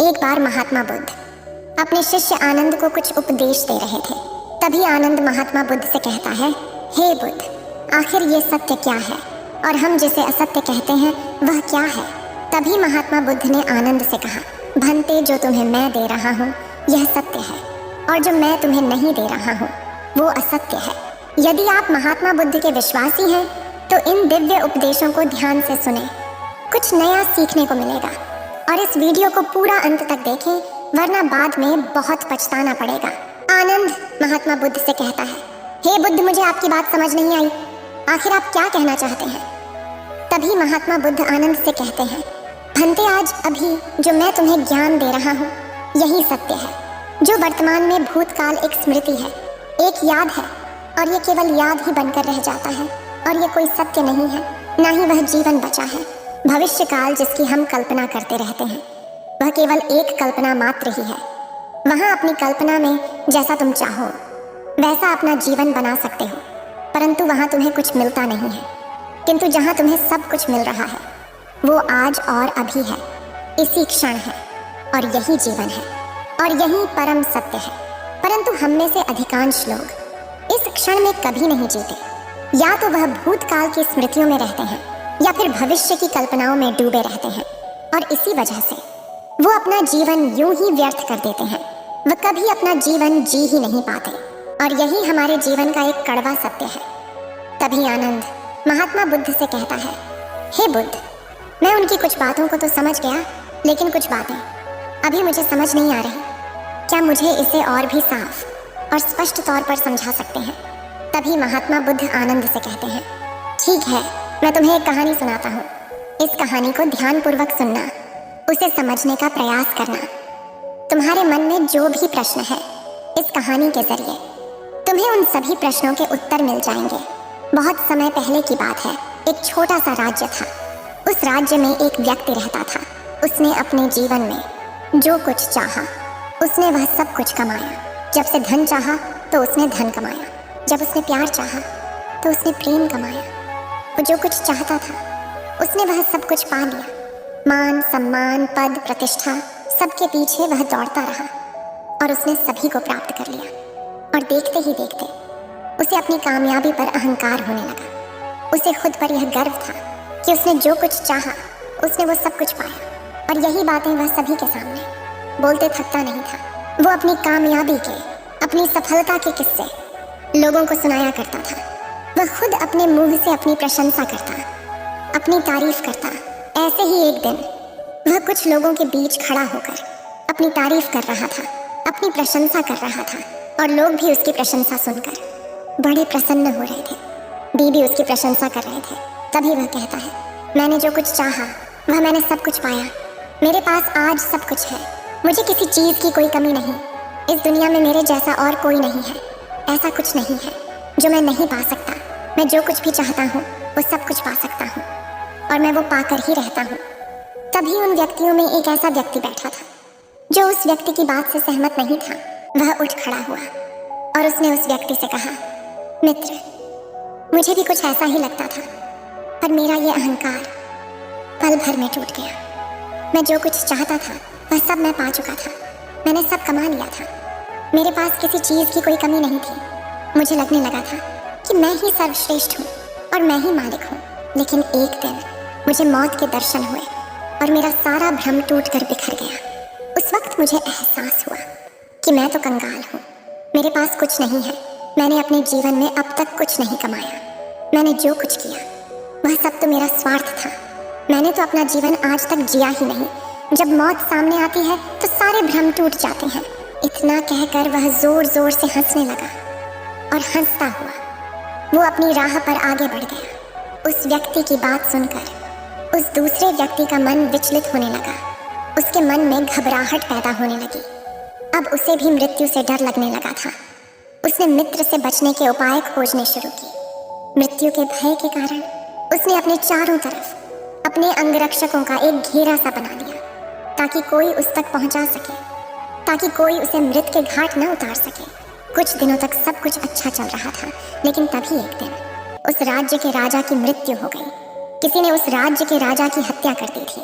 एक बार महात्मा बुद्ध अपने शिष्य आनंद को कुछ उपदेश दे रहे थे। तभी आनंद महात्मा बुद्ध से कहता है, हे बुद्ध, आखिर ये सत्य क्या है और हम जिसे असत्य कहते हैं वह क्या है? तभी महात्मा बुद्ध ने आनंद से कहा, भंते, जो तुम्हें मैं दे रहा हूँ यह सत्य है और जो मैं तुम्हें नहीं दे रहा हूँ वो असत्य है। यदि आप महात्मा बुद्ध के विश्वासी हैं तो इन दिव्य उपदेशों को ध्यान से सुने, कुछ नया सीखने को मिलेगा। और इस वीडियो को पूरा अंत तक देखें, वरना बाद में बहुत पछताना पड़ेगा। आनंद महात्मा बुद्ध से कहता है, हे बुद्ध, मुझे आपकी बात समझ नहीं आई, आखिर आप क्या कहना चाहते हैं? तभी महात्मा बुद्ध आनंद से कहते हैं, भंते, आज अभी जो मैं तुम्हें ज्ञान दे रहा हूँ यही सत्य है, जो वर्तमान में भूतकाल एक स्मृति है, एक याद है, और ये केवल याद ही बनकर रह जाता है और ये कोई सत्य नहीं है, ना ही वह जीवन बचा है। भविष्य काल जिसकी हम कल्पना करते रहते हैं वह केवल एक कल्पना मात्र ही है। वहाँ अपनी कल्पना में जैसा तुम चाहो वैसा अपना जीवन बना सकते हो, परंतु वहाँ तुम्हें कुछ मिलता नहीं है। किंतु जहाँ तुम्हें सब कुछ मिल रहा है वो आज और अभी है, इसी क्षण है, और यही जीवन है और यही परम सत्य है। परंतु हम में से अधिकांश लोग इस क्षण में कभी नहीं जीते। या तो वह भूतकाल की स्मृतियों में रहते हैं या फिर भविष्य की कल्पनाओं में डूबे रहते हैं, और इसी वजह से वो अपना जीवन यूं ही व्यर्थ कर देते हैं। वह कभी अपना जीवन जी ही नहीं पाते, और यही हमारे जीवन का एक कड़वा सत्य है। तभी आनंद महात्मा बुद्ध से कहता है, हे बुद्ध, मैं उनकी कुछ बातों को तो समझ गया, लेकिन कुछ बातें अभी मुझे समझ नहीं आ रही। क्या मुझे इसे और भी साफ और स्पष्ट तौर पर समझा सकते हैं? तभी महात्मा बुद्ध आनंद से कहते हैं, ठीक है, मैं तुम्हें एक कहानी सुनाता हूँ। इस कहानी को ध्यानपूर्वक सुनना, उसे समझने का प्रयास करना। तुम्हारे मन में जो भी प्रश्न है, इस कहानी के जरिए तुम्हें उन सभी प्रश्नों के उत्तर मिल जाएंगे। बहुत समय पहले की बात है, एक छोटा सा राज्य था। उस राज्य में एक व्यक्ति रहता था। उसने अपने जीवन में जो कुछ चाहा उसने वह सब कुछ कमाया। जब से धन चाहा तो उसने धन कमाया, जब उसने प्यार चाहा तो उसने प्रेम कमाया। वो जो कुछ चाहता था उसने वह सब कुछ पा लिया। मान, सम्मान, पद, प्रतिष्ठा, सबके पीछे वह दौड़ता रहा और उसने सभी को प्राप्त कर लिया। और देखते ही देखते उसे अपनी कामयाबी पर अहंकार होने लगा। उसे खुद पर यह गर्व था कि उसने जो कुछ चाहा उसने वो सब कुछ पाया। और यही बातें वह सभी के सामने बोलते थकता नहीं था। वो अपनी कामयाबी के, अपनी सफलता के किस्से लोगों को सुनाया करता था। वह खुद अपने मुंह से अपनी प्रशंसा करता, अपनी तारीफ करता। ऐसे ही एक दिन वह कुछ लोगों के बीच खड़ा होकर अपनी तारीफ कर रहा था, अपनी प्रशंसा कर रहा था, और लोग भी उसकी प्रशंसा सुनकर बड़े प्रसन्न हो रहे थे। बीबी उसकी प्रशंसा कर रहे थे। तभी वह कहता है, मैंने जो कुछ चाहा वह मैंने सब कुछ पाया। मेरे पास आज सब कुछ है, मुझे किसी चीज़ की कोई कमी नहीं। इस दुनिया में मेरे जैसा और कोई नहीं है। ऐसा कुछ नहीं है जो मैं नहीं पा सकता। मैं जो कुछ भी चाहता हूँ वो सब कुछ पा सकता हूँ, और मैं वो पाकर ही रहता हूँ। तभी उन व्यक्तियों में एक ऐसा व्यक्ति बैठा था जो उस व्यक्ति की बात से सहमत नहीं था। वह उठ खड़ा हुआ और उसने उस व्यक्ति से कहा, मित्र, मुझे भी कुछ ऐसा ही लगता था, पर मेरा ये अहंकार पल भर में टूट गया। मैं जो कुछ चाहता था वह सब मैं पा चुका था। मैंने सब कमा लिया था। मेरे पास किसी चीज़ की कोई कमी नहीं थी। मुझे लगने लगा था कि मैं ही सर्वश्रेष्ठ हूँ और मैं ही मालिक हूँ। लेकिन एक दिन मुझे मौत के दर्शन हुए और मेरा सारा भ्रम टूट कर बिखर गया। उस वक्त मुझे एहसास हुआ कि मैं तो कंगाल हूँ, मेरे पास कुछ नहीं है। मैंने अपने जीवन में अब तक कुछ नहीं कमाया। मैंने जो कुछ किया वह सब तो मेरा स्वार्थ था। मैंने तो अपना जीवन आज तक जिया ही नहीं। जब मौत सामने आती है तो सारे भ्रम टूट जाते हैं। इतना कहकर वह जोर जोर से हंसने लगा, और हंसता हुआ वो अपनी राह पर आगे बढ़ गया। उस व्यक्ति की बात सुनकर उस दूसरे व्यक्ति का मन विचलित होने लगा। उसके मन में घबराहट पैदा होने लगी। अब उसे भी मृत्यु से डर लगने लगा था। उसने मित्र से बचने के उपाय खोजने शुरू किए। मृत्यु के भय के कारण उसने अपने चारों तरफ अपने अंगरक्षकों का एक घेरा सा बना लिया, ताकि कोई उस तक पहुंचा सके, ताकि कोई उसे मृत के घाट न उतार सके। कुछ दिनों तक सब कुछ अच्छा चल रहा था, लेकिन तभी एक दिन उस राज्य के राजा की मृत्यु हो गई। किसी ने उस राज्य के राजा की हत्या कर दी थी।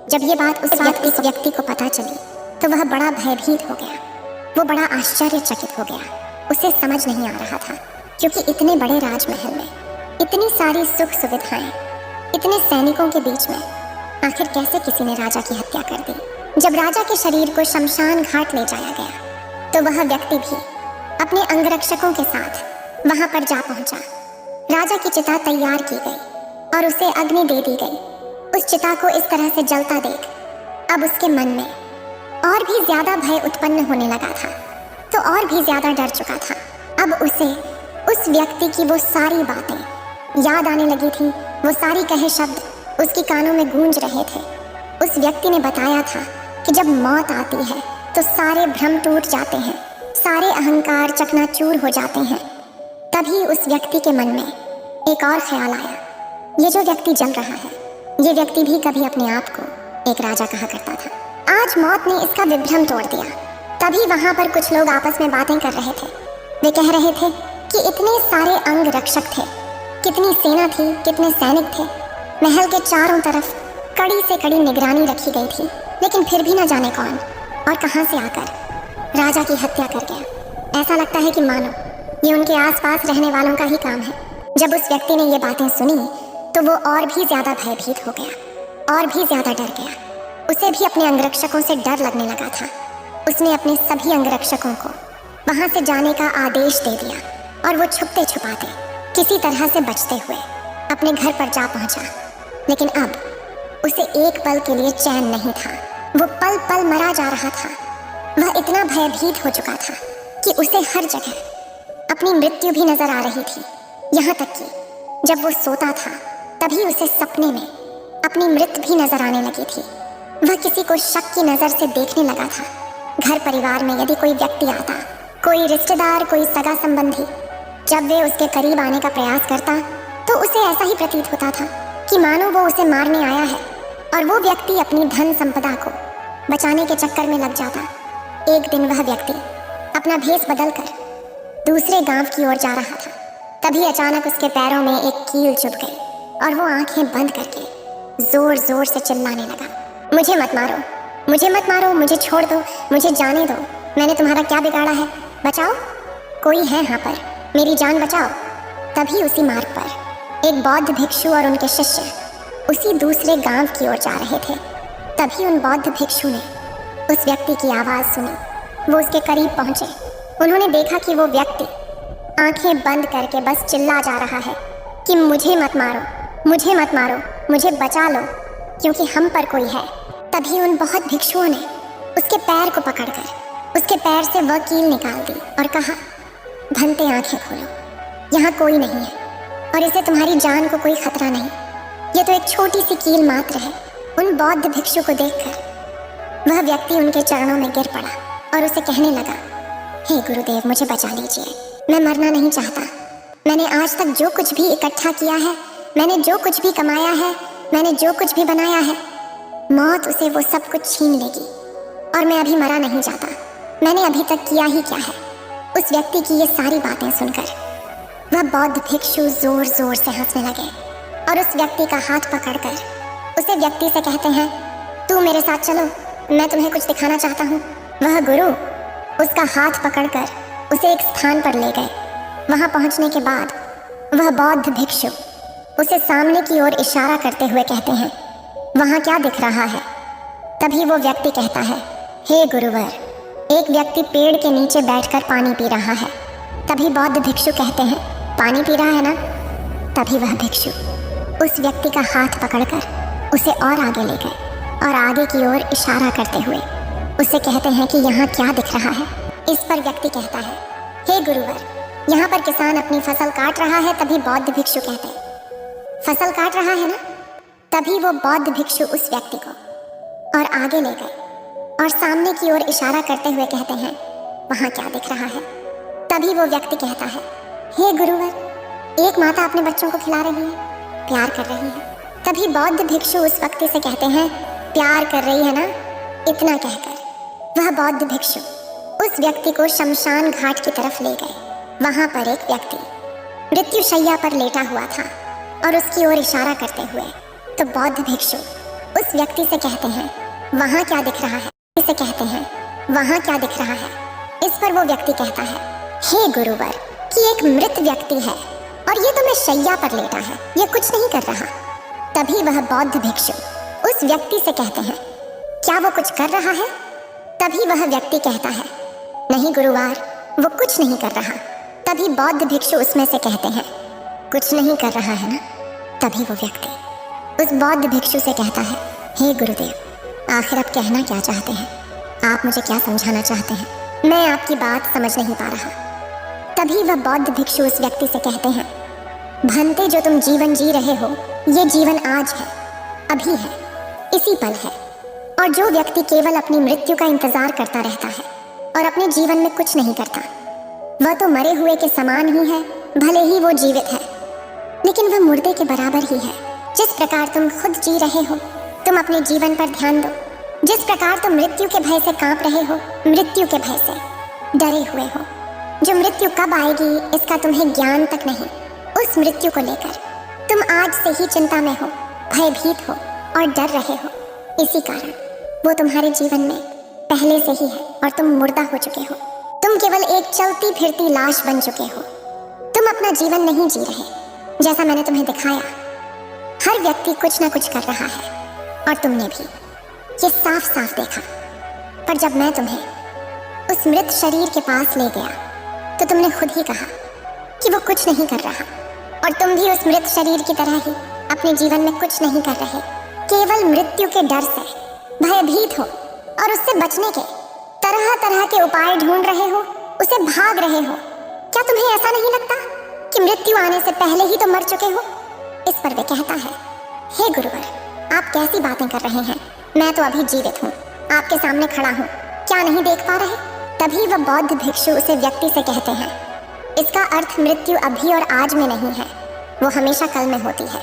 जब ये बात उस व्यक्ति को पता चली तो वह बड़ा भयभीत हो गया। वो बड़ा आश्चर्यचकित हो गया। उसे समझ नहीं आ रहा था, क्योंकि इतने बड़े राजमहल में इतनी सारी सुख सुविधाएं, इतने सैनिकों के बीच में आखिर कैसे किसी ने राजा की हत्या कर दी। जब राजा के शरीर को शमशान घाट ले जाया गया तो वह व्यक्ति भी अपने अंगरक्षकों के साथ वहां पर जा पहुंचा। राजा की चिता तैयार की गई और उसे अग्नि दे दी गई। उस चिता को इस तरह से जलता देख अब उसके मन में और भी ज्यादा भय उत्पन्न होने लगा था, तो और भी ज्यादा डर चुका था। अब उसे उस व्यक्ति की वो सारी बातें याद आने लगी थी। वो सारी कहे शब्द उसके कानों में गूंज रहे थे। उस व्यक्ति ने बताया था कि जब मौत आती है तो सारे भ्रम टूट जाते हैं, सारे अहंकार चकनाचूर हो जाते हैं। तभी उस व्यक्ति के मन में एक और ख्याल आया, ये जो व्यक्ति जल रहा है, ये व्यक्ति भी कभी अपने आप को एक राजा कहा करता था। आज मौत ने इसका विभ्रम तोड़ दिया। तभी वहां पर कुछ लोग आपस में बातें कर रहे थे। वे कह रहे थे कि इतने सारे अंग रक्षक थे, कितनी सेना थी, कितने सैनिक थे। महल के चारों तरफ कड़ी से कड़ी निगरानी रखी गई थी, लेकिन फिर भी न जाने कौन और कहां से आकर राजा की हत्या कर गया। ऐसा लगता है कि मानो ये उनके आसपास रहने वालों का ही काम है। जब उस व्यक्ति ने ये बातें सुनी तो वो और भी ज्यादा भयभीत हो गया और भी ज्यादा डर गया। उसे भी अपने अंगरक्षकों से डर लगने लगा था। उसने अपने सभी अंगरक्षकों को वहां से जाने का आदेश दे दिया और वो छुपते छुपाते किसी तरह से बचते हुए अपने घर पर जा पहुंचा। लेकिन अब उसे एक पल के लिए चैन नहीं था। वो पल पल मरा जा रहा था। वह इतना भयभीत हो चुका था कि उसे हर जगह अपनी मृत्यु भी नजर आ रही थी। यहाँ तक कि जब वो सोता था तभी उसे सपने में अपनी मृत्यु भी नजर आने लगी थी। वह किसी को शक की नजर से देखने लगा था। घर परिवार में यदि कोई व्यक्ति आता, कोई रिश्तेदार, कोई सगा संबंधी, जब वे उसके करीब आने का प्रयास करता तो उसे ऐसा ही प्रतीत होता था कि मानो वो उसे मारने आया है और वो व्यक्ति अपनी धन संपदा को बचाने के चक्कर में लग जाता। एक दिन वह व्यक्ति अपना भेष बदलकर दूसरे गांव की ओर जा रहा था। तभी अचानक उसके पैरों में एक कील चुभ गई और वो आंखें बंद करके जोर जोर से चिल्लाने लगा, मुझे मत मारो, मुझे मत मारो, मुझे छोड़ दो, मुझे जाने दो, मैंने तुम्हारा क्या बिगाड़ा है, बचाओ, कोई है यहाँ पर, मेरी जान बचाओ। तभी उसी मार्ग पर एक बौद्ध भिक्षु और उनके शिष्य उसी दूसरे गांव की ओर जा रहे थे। तभी उन बौद्ध भिक्षु ने उस व्यक्ति की आवाज़ सुनी। वो उसके करीब पहुंचे। उन्होंने देखा कि वो व्यक्ति आंखें बंद करके बस चिल्ला जा रहा है कि मुझे मत मारो, मुझे मत मारो, मुझे बचा लो, क्योंकि हम पर कोई है। तभी उन बहुत भिक्षुओं ने उसके पैर को पकड़कर उसके पैर से वह कील निकाल दी और कहा, भनते आंखें खोलो, यहाँ कोई नहीं है और इसे तुम्हारी जान को कोई खतरा नहीं, ये तो एक छोटी सी कील मात्र है। उन बौद्ध भिक्षु को देखकर वह व्यक्ति उनके चरणों में गिर पड़ा और उसे कहने लगा, हे गुरुदेव, मुझे बचा लीजिए, मैं मरना नहीं चाहता। मैंने आज तक जो कुछ भी इकट्ठा किया है, मैंने जो कुछ भी कमाया है, मैंने जो कुछ भी बनाया है, मौत उसे वो सब कुछ छीन लेगी और मैं अभी मरा नहीं जाता। मैंने अभी तक किया ही क्या है। उस व्यक्ति की ये सारी बातें सुनकर वह बौद्ध भिक्षु जोर जोर से हंसने लगे और उस व्यक्ति का हाथ पकड़कर उसे व्यक्ति से कहते हैं, तू मेरे साथ चलो, मैं तुम्हें कुछ दिखाना चाहता हूँ। वह गुरु उसका हाथ पकड़कर उसे एक स्थान पर ले गए। वहां पहुंचने के बाद वह बौद्ध भिक्षु उसे सामने की ओर इशारा करते हुए कहते हैं, वहां क्या दिख रहा है? तभी वो व्यक्ति कहता है, हे गुरुवर, एक व्यक्ति पेड़ के नीचे बैठकर पानी पी रहा है। तभी बौद्ध भिक्षु कहते हैं, पानी पी रहा है ना? तभी वह भिक्षु उस व्यक्ति का हाथ पकड़कर उसे और आगे ले गए और आगे की ओर इशारा करते हुए उसे कहते हैं कि यहाँ क्या दिख रहा है? इस पर व्यक्ति कहता है, हे गुरुवर, यहाँ पर किसान अपनी फसल काट रहा है। तभी बौद्ध भिक्षु कहते हैं, फसल काट रहा है ना? तभी वो बौद्ध भिक्षु उस व्यक्ति को और आगे ले गए और सामने की ओर इशारा करते हुए कहते हैं, वहाँ क्या दिख रहा है? तभी वो व्यक्ति कहता है, हे गुरुवर, एक माता अपने बच्चों को खिला रही है, प्यार कर रही है। तभी बौद्ध भिक्षु उस व्यक्ति से कहते हैं, प्यार कर रही है ना? इतना कहकर वह बौद्ध भिक्षु उस व्यक्ति को शमशान घाट की तरफ ले गए। वहां पर एक व्यक्ति मृत्युशैया पर लेटा हुआ था और उसकी ओर इशारा करते हुए तो बौद्ध भिक्षु उस व्यक्ति से कहते हैं, वहां क्या दिख रहा है? इसे कहते हैं वहां क्या दिख रहा है? इस पर वो व्यक्ति कहता है, हे गुरुवर, कि एक मृत व्यक्ति है और ये तो मैं शैया पर लेटा है, ये कुछ नहीं कर रहा। तभी वह बौद्ध भिक्षु उस व्यक्ति से कहते हैं, क्या वो कुछ कर रहा है? तभी वह व्यक्ति कहता है, नहीं गुरुवार, वो कुछ नहीं कर रहा। तभी बौद्ध भिक्षु उसमें से कहते हैं, कुछ नहीं कर रहा है ना? तभी वो व्यक्ति उस बौद्ध भिक्षु से कहता है, हे गुरुदेव, आखिर आप कहना क्या चाहते हैं? आप मुझे क्या समझाना चाहते हैं? मैं आपकी बात समझ नहीं पा रहा। तभी वह बौद्ध भिक्षु उस व्यक्ति से कहते हैं, भंते, जो तुम जीवन जी रहे हो, ये जीवन आज है, अभी है, इसी पल है। और जो व्यक्ति केवल अपनी मृत्यु का इंतजार करता रहता है और अपने जीवन में कुछ नहीं करता, वह तो मरे हुए के समान ही है, भले ही वो जीवित है, लेकिन वह मुर्दे के बराबर ही है। जिस प्रकार तुम खुद जी रहे हो, तुम अपने जीवन पर ध्यान दो। जिस प्रकार तुम मृत्यु के भय से कांप रहे हो, मृत्यु के भय से डरे हुए हो, जो मृत्यु कब आएगी इसका तुम्हें ज्ञान तक नहीं, उस मृत्यु को लेकर तुम आज से ही चिंता में हो, भयभीत हो और डर रहे हो। इसी कारण वो तुम्हारे जीवन में पहले से ही है और तुम मुर्दा हो चुके हो। तुम केवल एक चलती फिरती लाश बन चुके हो। तुम अपना जीवन नहीं जी रहे। जैसा मैंने तुम्हें दिखाया, हर व्यक्ति कुछ ना कुछ कर रहा है और तुमने भी ये साफ साफ देखा। पर जब मैं तुम्हें उस मृत शरीर के पास ले गया तो तुमने खुद ही कहा कि वो कुछ नहीं कर रहा, और तुम भी उस मृत शरीर की तरह ही अपने जीवन में कुछ नहीं कर रहे, केवल मृत्यु के डर से भयभीत हो और उससे बचने के तरह तरह के उपाय ढूंढ रहे हो, उसे भाग रहे हो। क्या तुम्हें ऐसा नहीं लगता कि मृत्यु आने से पहले ही तो मर चुके हो? इस पर वे कहता है, हे गुरुवर, आप कैसी बातें कर रहे हैं? मैं तो अभी जीवित हूँ, आपके सामने खड़ा हूँ, क्या नहीं देख पा रहे? तभी वह बौद्ध भिक्षु उसे व्यक्ति से कहते हैं, इसका अर्थ मृत्यु अभी और आज में नहीं है, वो हमेशा कल में होती है।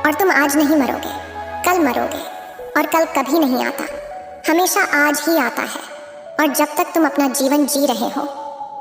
और तुम आज नहीं मरोगे, कल मरोगे, और कल कभी नहीं आता, हमेशा आज ही आता है। और जब तक तुम अपना जीवन जी रहे हो,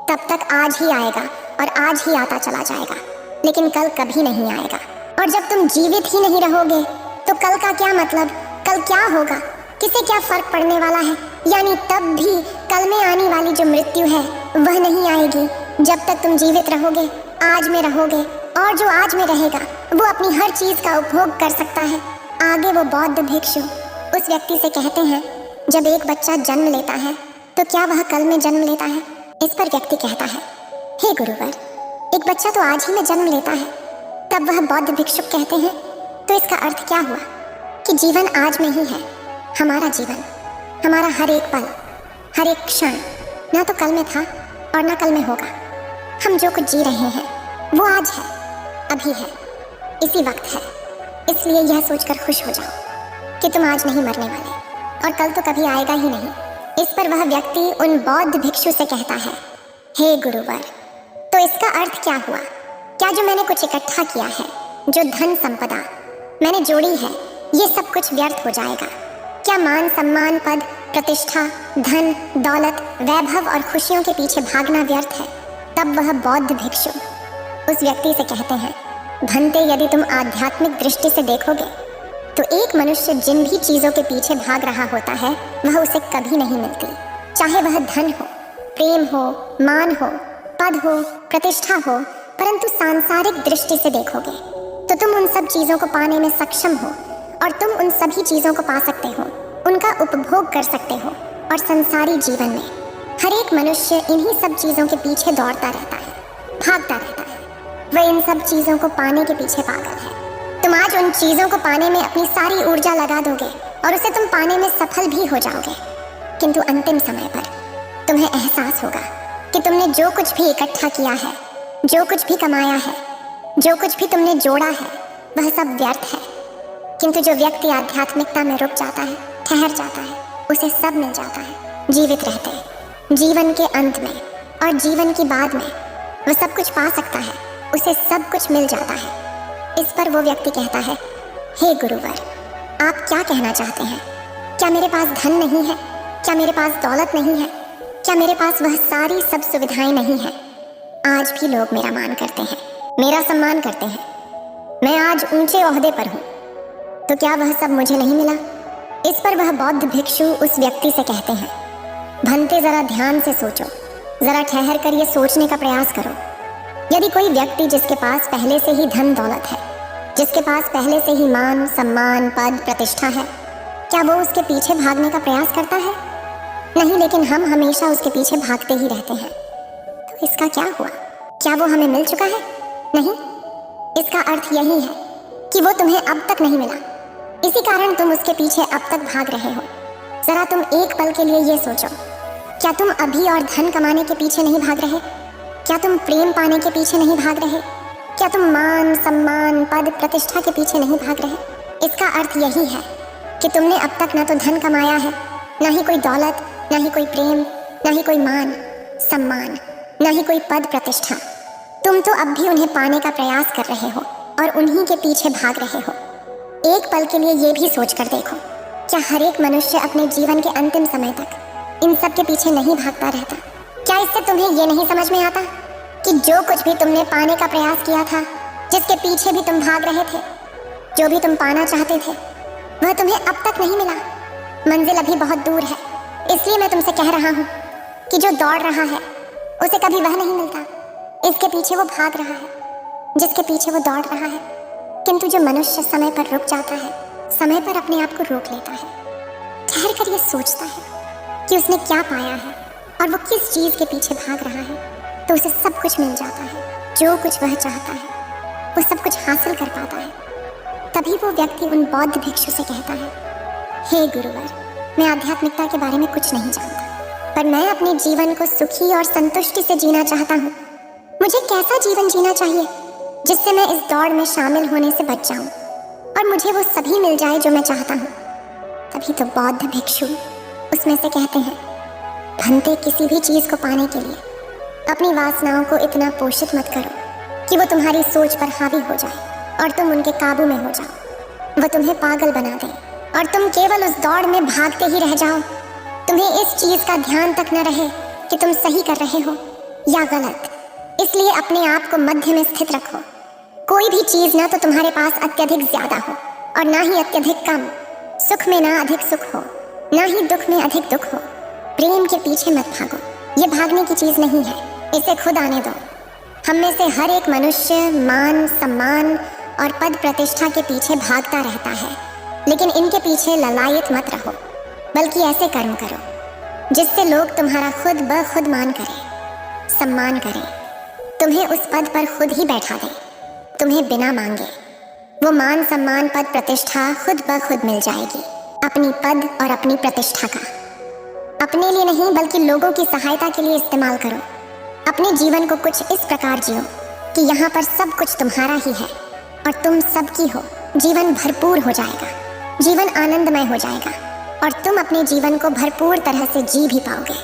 तब तक आज ही आएगा और आज ही आता चला जाएगा, लेकिन कल कभी नहीं आएगा। और जब तुम जीवित ही नहीं रहोगे तो कल का क्या मतलब? कल क्या होगा? किसे क्या फर्क पड़ने वाला है? यानी तब भी कल में आने वाली जो मृत्यु है वह नहीं आएगी। जब तक तुम जीवित रहोगे, आज में रहोगे, और जो आज में रहेगा वो अपनी हर चीज का उपभोग कर सकता है। आगे वो बौद्ध भिक्षु उस व्यक्ति से कहते हैं, जब एक बच्चा जन्म लेता है तो क्या वह कल में जन्म लेता है? इस पर व्यक्ति कहता है, हे गुरुवर, एक बच्चा तो आज ही में जन्म लेता है। तब वह बौद्ध भिक्षुक कहते हैं, तो इसका अर्थ क्या हुआ कि जीवन आज में ही है। हमारा जीवन, हमारा हर एक पल, हर एक क्षण ना तो कल में था और ना कल में होगा। हम जो कुछ जी रहे हैं वो आज है, अभी है, इसी वक्त है। इसलिए यह सोचकर खुश हो जाओ कि तुम आज नहीं मरने वाले और कल तो कभी आएगा ही नहीं। इस पर वह व्यक्ति उन बौद्ध भिक्षु से कहता है, हे गुरुवर, तो इसका अर्थ क्या हुआ? क्या जो मैंने कुछ इकट्ठा किया है, जो धन संपदा मैंने जोड़ी है, ये सब कुछ व्यर्थ हो जाएगा? क्या मान सम्मान, पद, प्रतिष्ठा, धन, दौलत, वैभव और खुशियों के पीछे भागना व्यर्थ है? तब वह बौद्ध भिक्षु उस व्यक्ति से कहते हैं, भंते, यदि तुम आध्यात्मिक दृष्टि से देखोगे तो एक मनुष्य जिन भी चीजों के पीछे भाग रहा होता है वह उसे कभी नहीं मिलती। चाहे वह धन हो, प्रेम हो, मान हो, पद हो, प्रतिष्ठा हो, परंतु सांसारिक दृष्टि से देखोगे तो तुम उन सब चीजों को पाने में सक्षम हो और तुम उन सभी चीजों को पा सकते हो, उनका उपभोग कर सकते हो। और संसारी जीवन में हर एक मनुष्य इन्हीं सब चीजों के पीछे दौड़ता रहता है, भागता रहता है। वह इन सब चीजों को पाने के पीछे पागल है। तुम आज उन चीजों को पाने में अपनी सारी ऊर्जा लगा दोगे और उसे तुम पाने में सफल भी हो जाओगे, किंतु अंतिम समय पर तुम्हें एहसास होगा कि तुमने जो कुछ भी इकट्ठा किया है, जो कुछ भी कमाया है, जो कुछ भी तुमने जोड़ा है, वह सब व्यर्थ है। किंतु जो व्यक्ति आध्यात्मिकता में रुक जाता है, ठहर जाता है, उसे सब मिल जाता है। जीवित रहते जीवन के अंत में और जीवन की बाद में वह सब कुछ पा सकता है, उसे सब कुछ मिल जाता है। इस पर वो व्यक्ति कहता है, हे गुरुवर, आप क्या कहना चाहते हैं? क्या मेरे पास धन नहीं है? क्या मेरे पास दौलत नहीं है? क्या मेरे पास वह सारी सब सुविधाएं नहीं है? आज भी लोग मेरा मान करते हैं, मेरा सम्मान करते हैं। मैं आज ऊंचे ओहदे पर हूँ, तो क्या वह सब मुझे नहीं मिला? इस पर वह बौद्ध भिक्षु उस व्यक्ति से कहते हैं, भंते जरा ध्यान से सोचो, जरा ठहर कर ये सोचने का प्रयास करो। यदि कोई व्यक्ति जिसके पास पहले से ही धन दौलत है, जिसके पास पहले से ही मान सम्मान पद प्रतिष्ठा है, क्या वो उसके पीछे भागने का प्रयास करता है? नहीं, लेकिन हम हमेशा उसके पीछे भागते ही रहते हैं। तो इसका क्या हुआ? क्या वो हमें मिल चुका है? नहीं, इसका अर्थ यही है कि वो तुम्हें अब तक नहीं मिला। इसी कारण तुम उसके पीछे अब तक भाग रहे हो। जरा तुम एक पल के लिए ये सोचो, क्या तुम अभी और धन कमाने के पीछे नहीं भाग रहे? क्या तुम प्रेम पाने के पीछे नहीं भाग रहे? क्या तुम मान सम्मान पद प्रतिष्ठा के पीछे नहीं भाग रहे? इसका अर्थ यही है कि तुमने अब तक ना तो धन कमाया है, ना ही कोई दौलत, ना ही कोई प्रेम, ना ही कोई मान सम्मान, ना ही कोई पद प्रतिष्ठा। तुम तो अब भी उन्हें पाने का प्रयास कर रहे हो और उन्हीं के पीछे भाग रहे हो। एक पल के लिए ये भी सोच कर देखो, क्या हर एक मनुष्य अपने जीवन के अंतिम समय तक इन सब के पीछे नहीं भागता रहता? क्या इससे तुम्हें ये नहीं समझ में आता कि जो कुछ भी तुमने पाने का प्रयास किया था, जिसके पीछे भी तुम भाग रहे थे, जो भी तुम पाना चाहते थे, वह तुम्हें अब तक नहीं मिला। मंजिल अभी बहुत दूर है। इसलिए मैं तुमसे कह रहा हूँ कि जो दौड़ रहा है उसे कभी वह नहीं मिलता, इसके पीछे वो भाग रहा है जिसके पीछे वो दौड़ रहा है। किंतु जो मनुष्य समय पर रुक जाता है, समय पर अपने आप को रोक लेता है, ठहर कर ये सोचता है कि उसने क्या पाया है और वो किस चीज के पीछे भाग रहा है, तो उसे सब कुछ मिल जाता है। जो कुछ वह चाहता है वो सब कुछ हासिल कर पाता है। तभी वो व्यक्ति उन बौद्ध भिक्षु से कहता है, हे गुरुवर, मैं आध्यात्मिकता के बारे में कुछ नहीं जानता, पर मैं अपने जीवन को सुखी और संतुष्टि से जीना चाहता हूँ। मुझे कैसा जीवन जीना चाहिए जिससे मैं इस दौड़ में शामिल होने से बच जाऊं और मुझे वो सभी मिल जाए जो मैं चाहता हूँ। तभी तो बौद्ध भिक्षु उसमें से कहते हैं, भंते, किसी भी चीज को पाने के लिए अपनी वासनाओं को इतना पोषित मत करो कि वो तुम्हारी सोच पर हावी हो जाए और तुम उनके काबू में हो जाओ। वो तुम्हें पागल बना दे और तुम केवल उस दौड़ में भागते ही रह जाओ। तुम्हें इस चीज का ध्यान तक न रहे कि तुम सही कर रहे हो या गलत। इसलिए अपने आप को मध्य में स्थित रखो। कोई भी चीज ना तो तुम्हारे पास अत्यधिक ज्यादा हो और ना ही अत्यधिक कम। सुख में ना अधिक सुख हो, ना ही दुख में अधिक दुख हो। प्रेम के पीछे मत भागो, ये भागने की चीज नहीं है, इसे खुद आने दो। हम में से हर एक मनुष्य मान सम्मान और पद प्रतिष्ठा के पीछे भागता रहता है, लेकिन इनके पीछे ललायत मत रहो, बल्कि ऐसे कर्म करो जिससे लोग तुम्हारा खुद ब खुद मान करें, सम्मान करें, तुम्हें उस पद पर खुद ही बैठा दें, तुम्हें बिना मांगे। वो मान सम्मान पद प्रतिष्ठा खुद ब खुद मिल जाएगी। अपनी पद और अपनी प्रतिष्ठा का अपने लिए नहीं बल्कि लोगों की सहायता के लिए इस्तेमाल करो। अपने जीवन को कुछ इस प्रकार जियो कि यहाँ पर सब कुछ तुम्हारा ही है और तुम सबकी हो। जीवन भरपूर हो जाएगा, जीवन आनंदमय हो जाएगा और तुम अपने जीवन को भरपूर तरह से जी भी पाओगे।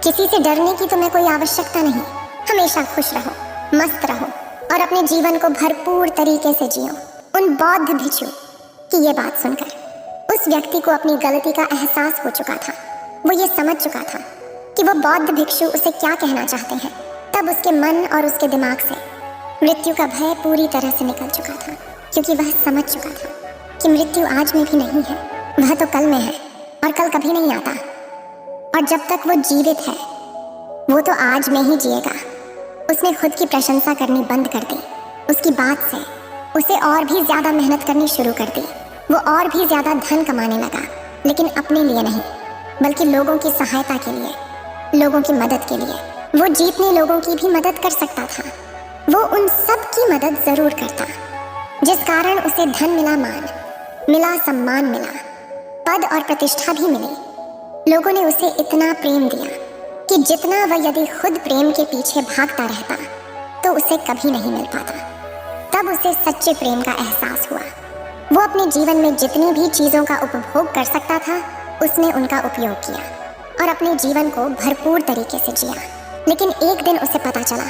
किसी से डरने की तुम्हें कोई आवश्यकता नहीं। हमेशा खुश रहो, मस्त रहो और अपने जीवन को भरपूर तरीके से जियो। उन बौद्ध भिक्षु की ये बात सुनकर उस व्यक्ति को अपनी गलती का एहसास हो चुका था। वो ये समझ चुका था कि वो बौद्ध भिक्षु उसे क्या कहना चाहते हैं। तब उसके मन और उसके दिमाग से मृत्यु का भय पूरी तरह से निकल चुका था, क्योंकि वह समझ चुका था कि मृत्यु आज में भी नहीं है, वह तो कल में है और कल कभी नहीं आता। और जब तक वो जीवित है वो तो आज में ही जिएगा। उसने खुद की प्रशंसा करनी बंद कर दी। उसकी बात से उसे और भी ज्यादा मेहनत करनी शुरू कर दी। वो और भी ज्यादा धन कमाने लगा, लेकिन अपने लिए नहीं बल्कि लोगों की सहायता के लिए, लोगों की मदद के लिए। वो जीतने लोगों की भी मदद कर सकता था। वो उन सब की मदद जरूर करता, जिस कारण उसे धन मिला, मान मिला, सम्मान मिला, पद और प्रतिष्ठा भी मिली। लोगों ने उसे इतना प्रेम दिया कि जितना वह यदि खुद प्रेम के पीछे भागता रहता तो उसे कभी नहीं मिल पाता। तब उसे सच्चे प्रेम का एहसास हुआ। वो अपने जीवन में जितनी भी चीज़ों का उपभोग कर सकता था उसने उनका उपयोग किया और अपने जीवन को भरपूर तरीके से जिया। लेकिन एक दिन उसे पता चला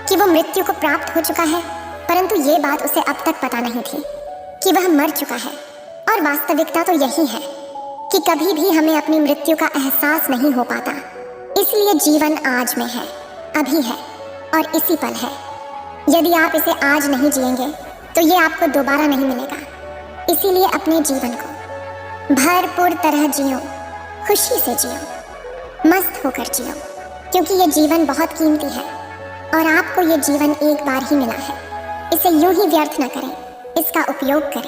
कि वो मृत्यु को प्राप्त हो चुका है, परंतु ये बात उसे अब तक पता नहीं थी कि वह मर चुका है। और वास्तविकता तो यही है कि कभी भी हमें अपनी मृत्यु का एहसास नहीं हो पाता। इसलिए जीवन आज में है, अभी है और इसी पल है। यदि आप इसे आज नहीं जिएंगे तो ये आपको दोबारा नहीं मिलेगा। इसीलिए अपने जीवन को भरपूर तरह जियो, खुशी से जियो, मस्त होकर जियो, क्योंकि ये जीवन बहुत कीमती है और आपको ये जीवन एक बार ही मिला है। इसे यूं ही व्यर्थ न करें, इसका उपयोग करें।